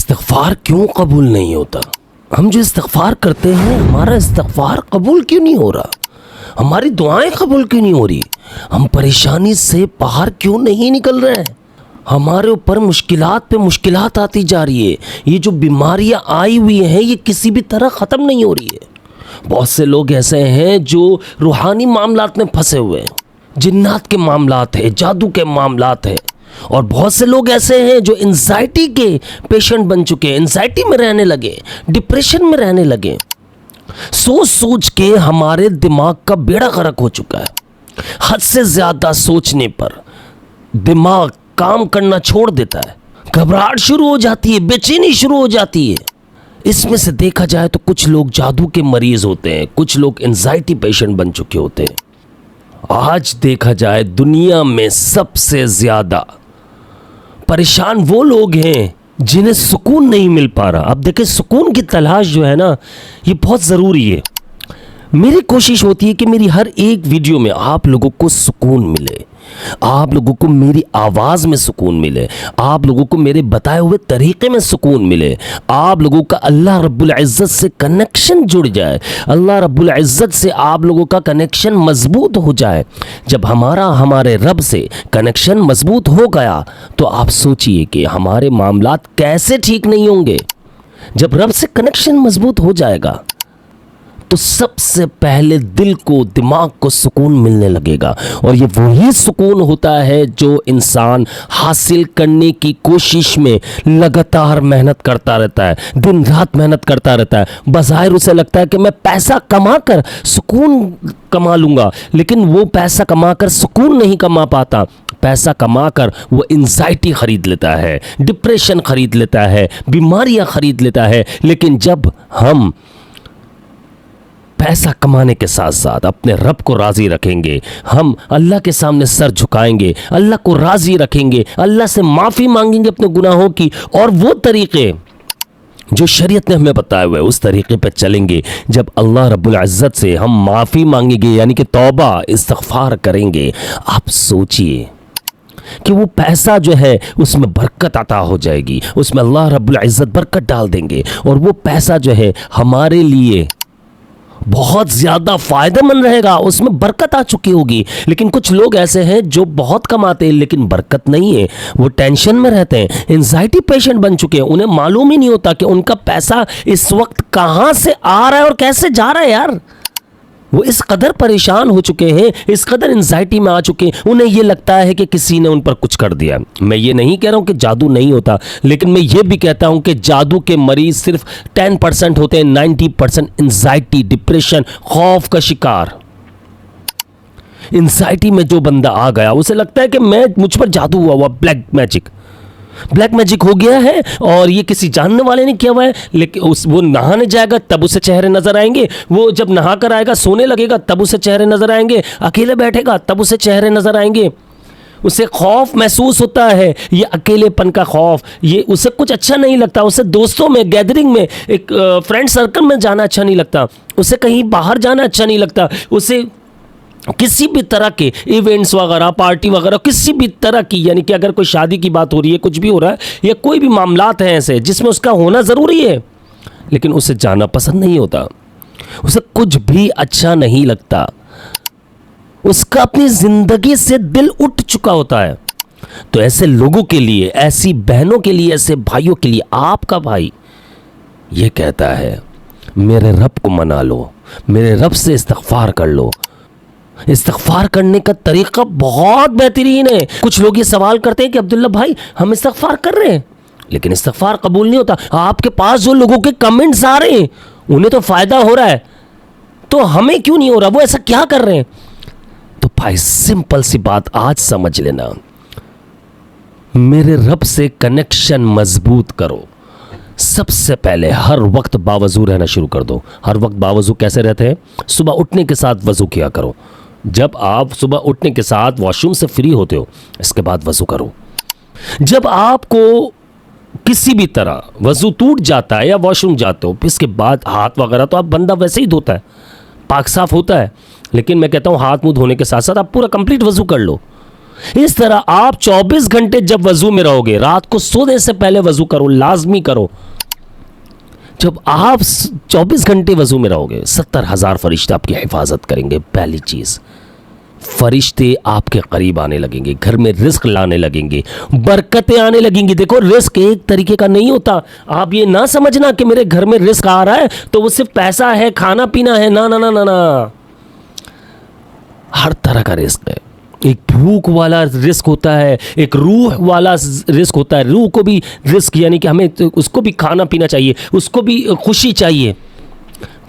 इस्तिग़फ़ार क्यों कबूल नहीं होता? हम जो इस्तिग़फ़ार करते हैं, हमारा इस्तिग़फ़ार कबूल क्यों नहीं हो रहा? हमारी दुआएं कबूल क्यों नहीं हो रही? हम परेशानी से बाहर क्यों नहीं निकल रहे हैं? हमारे ऊपर मुश्किलात पे मुश्किलात आती जा रही है। ये जो बीमारियां आई हुई हैं, ये किसी भी तरह ख़त्म नहीं हो रही है। बहुत से लोग ऐसे हैं जो रूहानी मामलात में फंसे हुए हैं, जिन्नात के मामलात है, जादू के मामलात है। और बहुत से लोग ऐसे हैं जो एंजाइटी के पेशेंट बन चुके हैं, एंजाइटी में रहने लगे, डिप्रेशन में रहने लगे। सोच सोच के हमारे दिमाग का बेड़ा गर्क हो चुका है। हद से ज़्यादा सोचने पर दिमाग काम करना छोड़ देता है, घबराहट शुरू हो जाती है, बेचैनी शुरू हो जाती है। इसमें से देखा जाए तो कुछ लोग जादू के मरीज होते हैं, कुछ लोग एंजाइटी पेशेंट बन चुके होते हैं। आज देखा जाए दुनिया में सबसे ज़्यादा परेशान वो लोग हैं जिन्हें सुकून नहीं मिल पा रहा। अब देखिए, सुकून की तलाश जो है ना, ये बहुत ज़रूरी है। मेरी कोशिश होती है कि मेरी हर एक वीडियो में आप लोगों को सुकून मिले, आप लोगों को मेरी आवाज़ में सुकून मिले, आप लोगों को मेरे बताए हुए तरीक़े में सुकून मिले, आप लोगों का अल्लाह रब्बुल इज़्ज़त से कनेक्शन जुड़ जाए, अल्लाह रब्बुल इज़्ज़त से आप लोगों का कनेक्शन मजबूत हो जाए। जब हमारे रब से कनेक्शन मजबूत हो गया तो आप सोचिए कि हमारे मामलात कैसे ठीक नहीं होंगे। जब रब से कनेक्शन मजबूत हो जाएगा तो सबसे पहले दिल को, दिमाग को सुकून मिलने लगेगा। और ये वही सुकून होता है जो इंसान हासिल करने की कोशिश में लगातार मेहनत करता रहता है, दिन रात मेहनत करता रहता है। बज़ाहिर उसे लगता है कि मैं पैसा कमा कर सुकून कमा लूँगा, लेकिन वो पैसा कमा कर सुकून नहीं कमा पाता। पैसा कमाकर वो एंजाइटी ख़रीद लेता है, डिप्रेशन ख़रीद लेता है, बीमारियाँ ख़रीद लेता है। लेकिन जब हम पैसा कमाने के साथ साथ अपने रब को राज़ी रखेंगे, हम अल्लाह के सामने सर झुकाएंगे, अल्लाह को राज़ी रखेंगे, अल्लाह से माफ़ी मांगेंगे अपने गुनाहों की, और वो तरीक़े जो शरीयत ने हमें बताए हुए उस तरीक़े पर चलेंगे, जब अल्लाह रब्बुल इज़्ज़त से हम माफ़ी मांगेंगे, यानी कि तौबा इस्तिग़फ़ार करेंगे, आप सोचिए कि वो पैसा जो है उसमें बरकत अता हो जाएगी, उसमें अल्लाह रब्बुल इज़्ज़त बरकत डाल देंगे, और वो पैसा जो है हमारे लिए बहुत ज़्यादा फ़ायदेमंद रहेगा, उसमें बरकत आ चुकी होगी। लेकिन कुछ लोग ऐसे हैं जो बहुत कमाते हैं लेकिन बरकत नहीं है, वो टेंशन में रहते हैं, एंजाइटी पेशेंट बन चुके हैं। उन्हें मालूम ही नहीं होता कि उनका पैसा इस वक्त कहाँ से आ रहा है और कैसे जा रहा है। यार, वो इस कदर परेशान हो चुके हैं, इस कदर एंजाइटी में आ चुके हैं, उन्हें ये लगता है कि किसी ने उन पर कुछ कर दिया। मैं ये नहीं कह रहा हूँ कि जादू नहीं होता, लेकिन मैं ये भी कहता हूँ कि जादू के मरीज सिर्फ 10% होते हैं, 90% एंजाइटी, डिप्रेशन, खौफ का शिकार। एंजाइटी में जो बंदा आ गया उसे लगता है कि मुझ पर जादू हुआ, ब्लैक मैजिक हो गया है और ये किसी जानने वाले ने किया हुआ है। लेकिन वो नहाने जाएगा तब उसे चेहरे नजर आएंगे, वो जब नहा कर आएगा सोने लगेगा तब उसे चेहरे नजर आएंगे, अकेले बैठेगा तब उसे चेहरे नजर आएंगे। उसे खौफ महसूस होता है, ये अकेलेपन का खौफ, ये उसे कुछ अच्छा नहीं लगता, उसे दोस्तों में, गैदरिंग में, एक फ्रेंड सर्कल में जाना अच्छा नहीं लगता, उसे कहीं बाहर जाना अच्छा नहीं लगता, उसे किसी भी तरह के इवेंट्स वगैरह, पार्टी वगैरह, किसी भी तरह की, यानी कि अगर कोई शादी की बात हो रही है, कुछ भी हो रहा है, या कोई भी मामलात हैं ऐसे जिसमें उसका होना ज़रूरी है, लेकिन उसे जाना पसंद नहीं होता, उसे कुछ भी अच्छा नहीं लगता, उसका अपनी ज़िंदगी से दिल उठ चुका होता है। तो ऐसे लोगों के लिए, ऐसी बहनों के लिए, ऐसे भाइयों के लिए आपका भाई ये कहता है, मेरे रब को मना लो, मेरे रब से इस्तिग़फ़ार कर लो। इस्तिग़फ़ार करने का तरीक़ा बहुत बेहतरीन है। कुछ लोग ये सवाल करते हैं कि अब्दुल्ला भाई, हम इस्तिग़फ़ार कर रहे हैं लेकिन इस्तिग़फ़ार कबूल नहीं होता। आपके पास जो लोगों के कमेंट्स आ रहे हैं उन्हें तो फ़ायदा हो रहा है, तो हमें क्यों नहीं हो रहा? वो ऐसा क्या कर रहे हैं? तो भाई सिंपल सी बात आज समझ लेना, मेरे रब से कनेक्शन मजबूत करो। सबसे पहले हर वक्त बावज़ू रहना शुरू कर दो। हर वक्त बावज़ू कैसे रहते हैं? सुबह उठने के साथ वज़ू किया करो। जब आप सुबह उठने के साथ वॉशरूम से फ्री होते हो, इसके बाद वज़ू करो। जब आपको किसी भी तरह वज़ू टूट जाता है या वॉशरूम जाते हो, इसके बाद हाथ वगैरह तो आप बंदा वैसे ही धोता है, पाक साफ होता है, लेकिन मैं कहता हूँ हाथ मुंह धोने के साथ साथ आप पूरा कंप्लीट वज़ू कर लो। इस तरह आप 24 घंटे जब वजू में रहोगे, रात को सोने से पहले वजू करो, लाजमी करो। जब आप 24 घंटे वजू में रहोगे, 70,000 फरिश्ते आपकी हिफाजत करेंगे। पहली चीज, फरिश्ते आपके करीब आने लगेंगे, घर में रिस्क लाने लगेंगे, बरकतें आने लगेंगी। देखो, रिस्क एक तरीके का नहीं होता। आप ये ना समझना कि मेरे घर में रिस्क आ रहा है तो वो सिर्फ पैसा है, खाना पीना है। ना ना ना ना ना, हर तरह का रिस्क है। एक भूख वाला रिस्क होता है, एक रूह वाला रिस्क होता है। रूह को भी रिस्क, यानी कि हमें तो उसको भी खाना पीना चाहिए, उसको भी खुशी चाहिए।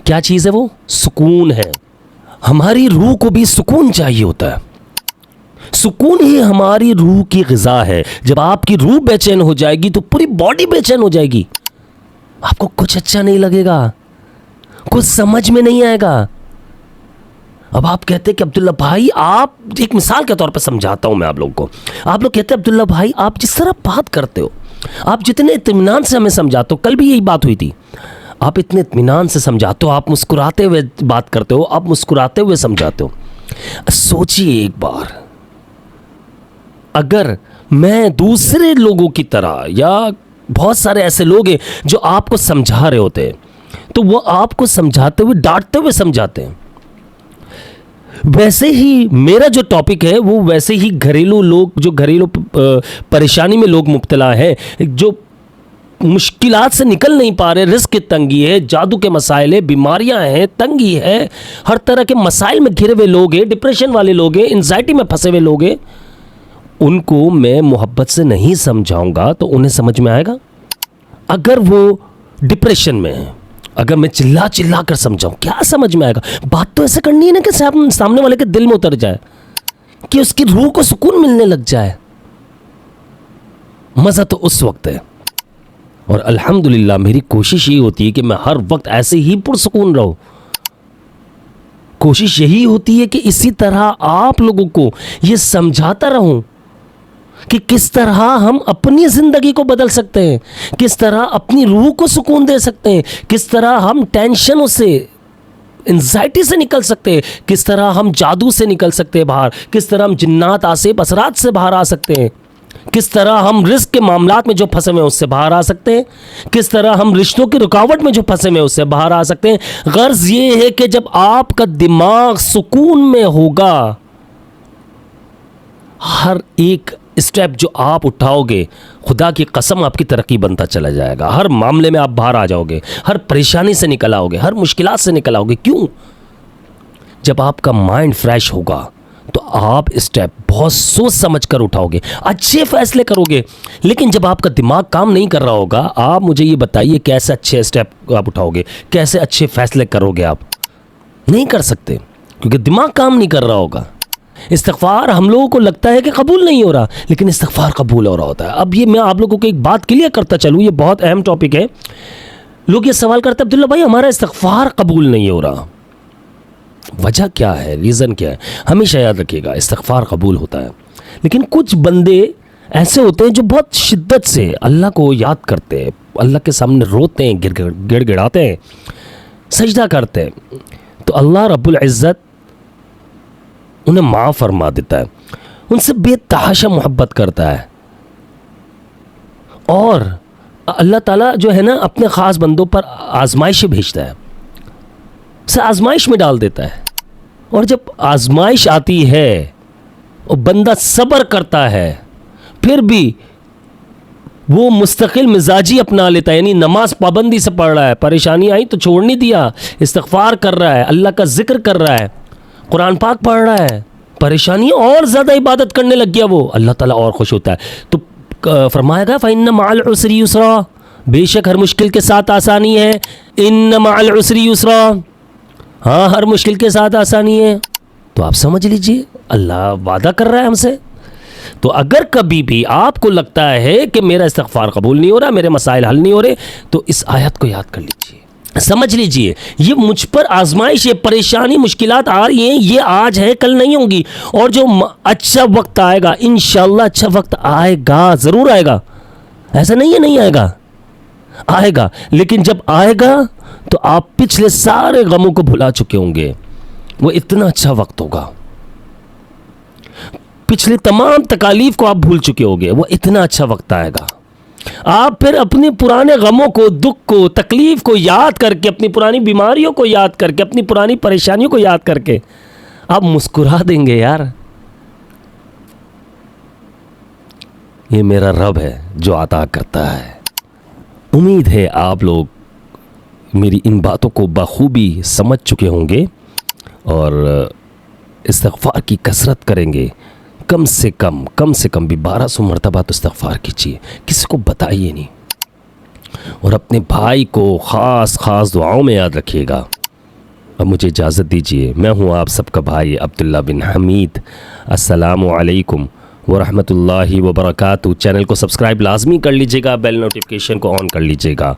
क्या चीज़ है वो? सुकून है। हमारी रूह को भी सुकून चाहिए होता है। सुकून ही हमारी रूह की ग़िज़ा है। जब आपकी रूह बेचैन हो जाएगी तो पूरी बॉडी बेचैन हो जाएगी। आपको कुछ अच्छा नहीं लगेगा, कुछ समझ में नहीं आएगा। अब आप कहते हैं कि अब्दुल्ला भाई, आप, एक मिसाल के तौर पर समझाता हूं मैं आप लोगों को। आप लोग कहते हैं अब्दुल्ला भाई, आप जिस तरह बात करते हो, आप जितने इत्मीनान से हमें समझाते हो, कल भी यही बात हुई थी, आप इतने इत्मीनान से समझाते हो, आप मुस्कुराते हुए बात करते हो, आप मुस्कुराते हुए समझाते हो। सोचिए एक बार, अगर मैं दूसरे लोगों की तरह, या बहुत सारे ऐसे लोग हैं जो आपको समझा रहे होते हैं, तो वो आपको समझाते हुए, डांटते हुए समझाते हैं। वैसे ही मेरा जो टॉपिक है वो वैसे ही घरेलू लोग, जो घरेलू परेशानी में लोग मुब्तला हैं, जो मुश्किलात से निकल नहीं पा रहे, रिस्क की तंगी है, जादू के मसाइल है, बीमारियां हैं, तंगी है, हर तरह के मसाइल में घिरे हुए लोग हैं, डिप्रेशन वाले लोग हैं, एंजाइटी में फंसे हुए लोग हैं, उनको मैं मोहब्बत से नहीं समझाऊंगा तो उन्हें समझ में आएगा? अगर वो डिप्रेशन में है, अगर मैं चिल्ला चिल्ला कर समझाऊं, क्या समझ में आएगा? बात तो ऐसे करनी है ना कि सामने वाले के दिल में उतर जाए, कि उसकी रूह को सुकून मिलने लग जाए। मज़ा तो उस वक्त है। और अल्हम्दुलिल्लाह मेरी कोशिश ये होती है कि मैं हर वक्त ऐसे ही पुरसुकून रहूं। कोशिश यही होती है कि इसी तरह आप लोगों को ये समझाता रहूं कि किस तरह हम अपनी ज़िंदगी को बदल सकते हैं, किस तरह अपनी रूह को सुकून दे सकते हैं, किस तरह हम टेंशनों से, एंजाइटी से निकल सकते हैं, किस तरह हम जादू से निकल सकते हैं बाहर, किस तरह हम जिन्नात आसिफ असरात से बाहर आ सकते हैं, किस तरह हम रिस्क के मामलात में जो फंसे हुए हैं उससे बाहर आ सकते हैं, किस तरह हम रिश्तों की रुकावट में जो फंसे हुए हैं उससे बाहर आ सकते हैं। गर्ज ये है कि जब आपका दिमाग सुकून में होगा, हर एक स्टेप जो आप उठाओगे, खुदा की कसम आपकी तरक्की बनता चला जाएगा। हर मामले में आप बाहर आ जाओगे, हर परेशानी से निकल आओगे, हर मुश्किलात से निकल आओगे। क्यों? जब आपका माइंड फ्रेश होगा तो आप स्टेप बहुत सोच समझ कर उठाओगे, अच्छे फैसले करोगे। लेकिन जब आपका दिमाग काम नहीं कर रहा होगा, आप मुझे ये बताइए कैसे अच्छे स्टेप आप उठाओगे, कैसे अच्छे फैसले करोगे? आप नहीं कर सकते, क्योंकि दिमाग काम नहीं कर रहा होगा। इस्तिग़फ़ार हम लोगों को लगता है कि कबूल नहीं हो रहा, लेकिन इस्तिग़फ़ार कबूल हो रहा होता है। अब ये मैं आप लोगों को एक बात क्लियर करता चलूँ, ये बहुत अहम टॉपिक है। लोग ये सवाल करते हैं, अब्दुल्ला भाई हमारा इस्तिग़फ़ार कबूल नहीं हो रहा, वजह क्या है, रीज़न क्या है? हमेशा याद रखिएगा, इस्तिग़फ़ार कबूल होता है, लेकिन कुछ बंदे ऐसे होते हैं जो बहुत शिद्दत से अल्लाह को याद करते हैं, अल्लाह के सामने रोते हैं, गिड़गिड़ाते हैं, सजदा करते हैं, तो अल्लाह रब्बुल इज़्ज़त उन्हें माफ़ फरमा देता है, उनसे बेतहाशा मोहब्बत करता है। और अल्लाह ताला जो है ना, अपने ख़ास बंदों पर आजमाइशें भेजता है, से आजमाइश में डाल देता है। और जब आजमाइश आती है और बंदा सब्र करता है, फिर भी वो मुस्तकिल मिजाजी अपना लेता है, यानी नमाज पाबंदी से पढ़ रहा है, परेशानी आई तो छोड़ नहीं दिया, इस्तिग़फ़ार कर रहा है, अल्लाह का जिक्र कर रहा है, कुरान पाक पढ़ रहा है, परेशानी और ज़्यादा इबादत करने लग गया, वो अल्लाह ताला और खुश होता है। तो फरमाएगा फ़इन्न मअल उसरी युसरा, बेशक हर मुश्किल के साथ आसानी है। इन्न मअल उसरी युसरा, हाँ हर मुश्किल के साथ आसानी है। तो आप समझ लीजिए, अल्लाह वादा कर रहा है हमसे। तो अगर कभी भी आपको लगता है कि मेरा इस्तिग़फ़ार कबूल नहीं हो रहा, मेरे मसाइल हल नहीं हो रहे, तो इस आयत को याद कर लीजिए, समझ लीजिए, ये मुझ पर आजमाइश, ये परेशानी, मुश्किलात आ रही हैं, ये आज है कल नहीं होंगी। और जो अच्छा वक्त आएगा, इंशाअल्लाह अच्छा वक्त आएगा, ज़रूर आएगा, ऐसा नहीं है नहीं आएगा, आएगा। लेकिन जब आएगा तो आप पिछले सारे गमों को भुला चुके होंगे, वो इतना अच्छा वक्त होगा। पिछले तमाम तकालीफ को आप भूल चुके होगे। वो इतना अच्छा वक्त आएगा, आप फिर अपने पुराने गमों को, दुख को, तकलीफ को याद करके, अपनी पुरानी बीमारियों को याद करके, अपनी पुरानी परेशानियों को याद करके आप मुस्कुरा देंगे यार। ये मेरा रब है जो अता करता है। उम्मीद है आप लोग मेरी इन बातों को बखूबी समझ चुके होंगे और इस्तग़फ़ार की कसरत करेंगे। कम से कम भी 1200 मरतबा तो इस्तग़फ़ार कीजिए, किसी को बताइए नहीं, और अपने भाई को ख़ास दुआओं में याद रखिएगा। अब मुझे इजाज़त दीजिए, मैं हूँ आप सबका भाई अब्दुल्ला बिन हमीद। अस्सलामु अलैकुम वरहमतुल्लाहि वबरकातुहू। चैनल को सब्सक्राइब लाजमी कर लीजिएगा, बेल नोटिफिकेशन को ऑन कर लीजिएगा।